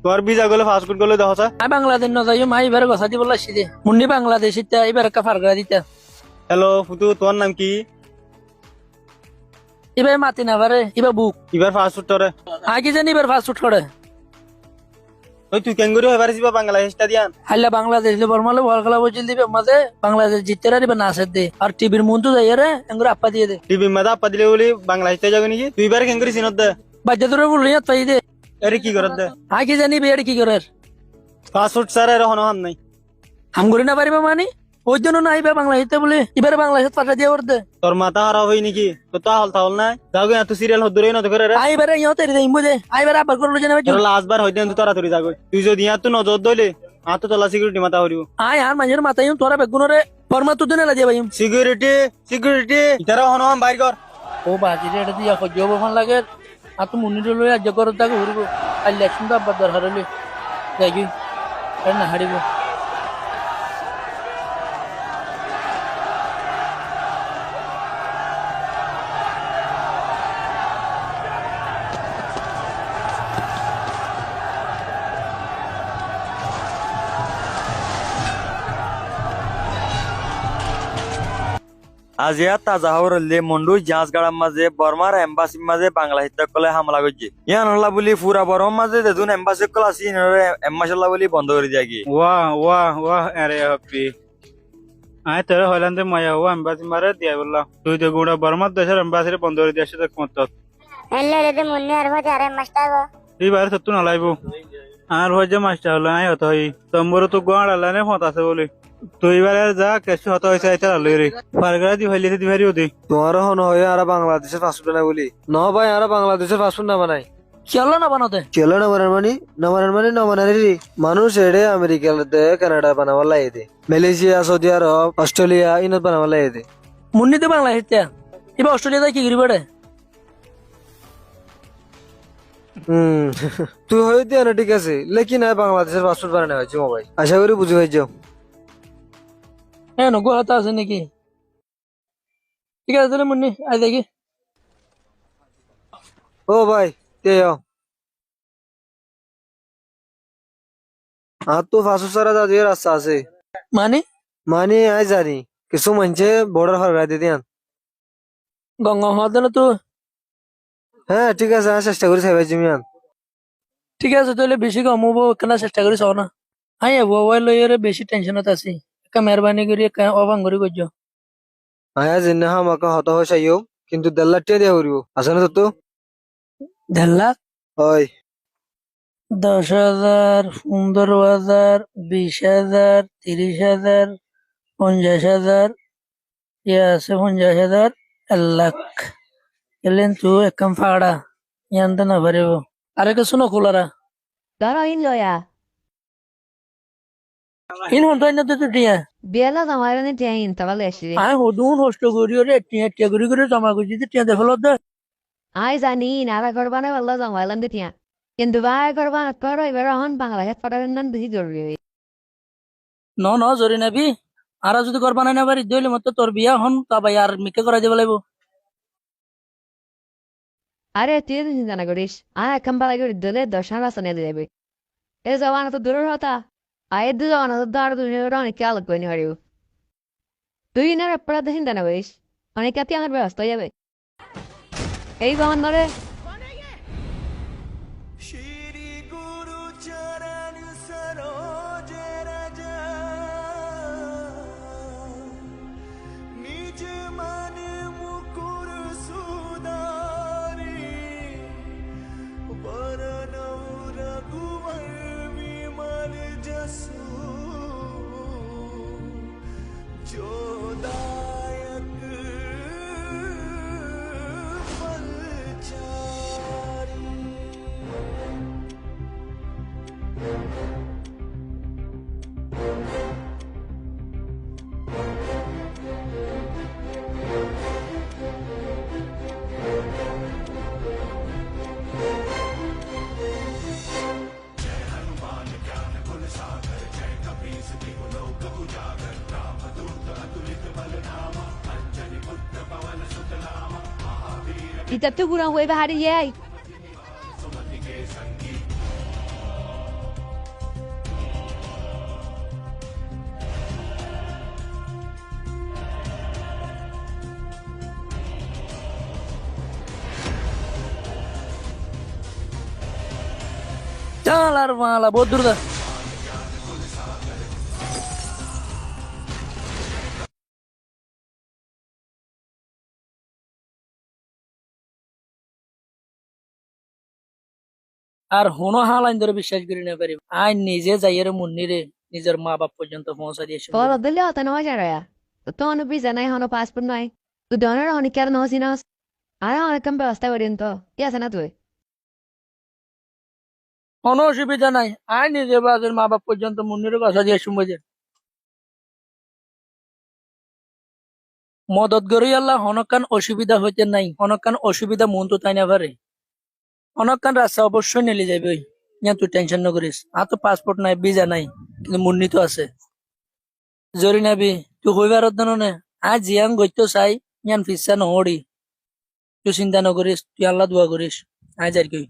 তোর ভিসা গুলো পাসপোর্ট গুলো দেখো বাংলাদেশ ন যাইও মা এবার কথা দিব লাগছি দে মুন্নি বাংলাদেশ ইত্যা এবার একটা ফারগা দিতা হ্যালো ফুতু তোর নাম কি এবার মাতি না পারে এবার বুক এবার পাসপোর্ট তোরে আগে জানি এবার ফাস্ট করে ওই তুই কেঙ্গুরি হয়ে পারিস বা বাংলাদেশটা দিয়ান হাইলা বাংলাদেশ বর্মালে বল খেলা বলছিল দিবে মাঝে বাংলাদেশ জিততে রাখবে নাচের দে আর টিভির মন তো যাই রে এঙ্গুর আপা দিয়ে দে টিভি মাদা আপা দিলে বলি বাংলাদেশটা যাবে নাকি তুই এবার কেঙ্গুরি চিনত দে বাচ্চা তোর বললি পাই দে আরে কি করত দে আগে জানি বিয়ে কি করে পাসপোর্ট স্যার এর হনো হাম নাই হাম করে না পারিবা মানে ওই জন্য না আইবা বাংলাদেশে বলে এবারে বাংলাদেশে পাঠা দিয়ে ওর দে তোর মাথা খারাপ হই নাকি তো তাহল তাহল নাই যাগো এত সিরিয়াল হদ ধরেই না তো করে রে আইবারে ইয়া তেরি দেই মুদে আইবারে আবার করলো জানা তোর লাস্ট বার হইতে তো তাড়াতাড়ি যাগো তুই যদি ইয়াত তো নজর দইলে আতো তোলা সিকিউরিটি মাথা হরিব আয় আর মাঝের মাথায় তোরা বেগুনরে ফরমা তো দেনা লাগে ভাই সিকিউরিটি সিকিউরিটি ইতারা হনো হাম বাইর কর ও বাজি রে এটা দিয়া কই জব ফোন লাগে আর তো মুনি লই আজ কর দাগ হরিব আর ইলেকশন তো আবার দরকার হলে দেখি না হারিব আজ ইয়াত তাজা খবর হলে মন্ডু জাহাজগাড়ার মাঝে বর্মার এম্বাসির মাঝে বাংলাদেশ কলে হামলা করছে ইয়ান হল্লা বলি পুরা বর্মার মাঝে যেদিন এম্বাসি কল আসি এম্বাসিল্লা বলি বন্ধ করে দিয়া কি वाह वाह वाह अरे हप्पी आय तर হইলান্দে মায়া ও এমবাসি মারে দিয়া বললা তুই তো গুড়া বর্মার দেশের এমবাসিরে বন্ধ করে দিয়েছিস দেখ মত ಎಲ್ಲರದು ಮುನ್ನೆ ಅರ್ವತ್ತು ಯಾರೇ ಮಸ್ತಾಗ এই বার সত্য না লাইব আর হই যে মাস্টার হলো আই হত হই তোমর তো গোয়াড় আলানে ফত আছে বলে তুই এবারে যা কেসি হত হইছে আইতা লই রে ফারগা দি হইলে দি ভারি ওদি তোমার হন হয় আর বাংলাদেশের পাসপোর্ট না বলি ন ভাই আর বাংলাদেশের পাসপোর্ট না বানাই চলো না বানাতে চলো না বানার মানে না বানার রে মানুষ এড়ে আমেরিকাতে কানাডা বানাবার লাই দে মালয়েশিয়া সৌদি আরব অস্ট্রেলিয়া ইনত বানাবার লাই দে মুন্নি তো বাংলাদেশ এবার অস্ট্রেলিয়া কি করিবে রে তুই হয়ে দিয়া না ঠিক আছে লেকিন আর বাংলাদেশের পাসপোর্ট বানানো হয়েছে মোবাইল আশা করি বুঝে হয়ে যাও হ্যাঁ নগো হাতে আছে নাকি ঠিক আছে তাহলে মুন্নি আই দেখি ও ভাই তে আর তো পাসপোর্ট সারা যাওয়ার রাস্তা আছে মানে মানে আই জানি কিছু মানছে বর্ডার ফারগাই দিয়ে দিয়ান গঙ্গা হওয়ার জন্য তো হ্যাঁ ঠিক আছে আমি চেষ্টা করি সাইবাই জিমিয়ান ঠিক আছে তাহলে বেশি কমবো কেন চেষ্টা করি সব না আই মোবাইল লইরে বেশি টেনশনত আছি একটা মেহরবানি করি অবাঙ্গরি করছো আয়া জিন্না আমাকে হত হয় চাইও কিন্তু দেড় দিয়া করিব আছে না তো 1.5 লাখ হয় 10,000 15,000 20,000 30,000 50,000 ইয়া আছে 50,000 1 লাখ এলেন তুই একদম ফাড়া ইয়ান্তা না পারিব আরে কিছু না খোলারা Dara in loya. ইন হন্টাই না তো টিয়া Biela zamara ne tiya in tavale ashiri. আই হদুন হস্ত করি রে টিয়া টিয়া করি জমা করছি টিয়া দেখল দে Ai zani nara korbana walla zamala ne tiya. Kindu baya korbana paro ibara hon Bangladesh padaran nan bihi jorri. ন ন জরি নাবি আর যদি ঘর বানাই না পারি দইলে মত তোর বিয়া হন তা ভাই আর মিকে করা দেব লাগবো Are tiya din jana gorish. Ai kambala gori dole doshana sane debe. E zamana to durur hota. Ai du zamana to dar du rani kya lag koi hariu. তুই না পড়া দেখিন না গরিশ অনেক কাতি আমার ব্যবস্থা যাবে এই বামান ধরে Ita tu kurang gue bahari yai. শালার মালা বহুত দূর যা। আর হনো হালাইন ধরে বিশ্বাস করি না পারি আই নিজে যাইয়ের মুন্নিরে নিজের মা বাপ পর্যন্ত পৌঁছা দিয়েছে Polo dili ata no jara ya. To no visa na hono passport nai. Tu donor honi kyar no sinas. Ara honi kam ব্যবস্থা করেন তো। কি আছে না তুই? কোনো অসুবিধা নাই আই নিজে বাজের মা বাপ পর্যন্ত মুন্নির কথা দিয়ে শুনবো। মদত করি আল্লাহ হনকান অসুবিধা হইতে নাই হনকান অসুবিধা মন তো তাই না পারে হনকান রাস্তা অবশ্যই নেলে যাবে ইয়া তুই টেনশন না করিস আর তো পাসপোর্ট নাই ভিসা নাই কিন্তু মুন্নি তো আছে জরি নাবি তুই হইবার নে আজ জিয়াং গইতো চাই ইয়ান ফিসা নহরি তুই চিন্তা নকরিস তুই আল্লাহ দোয়া করিস আজ আর কি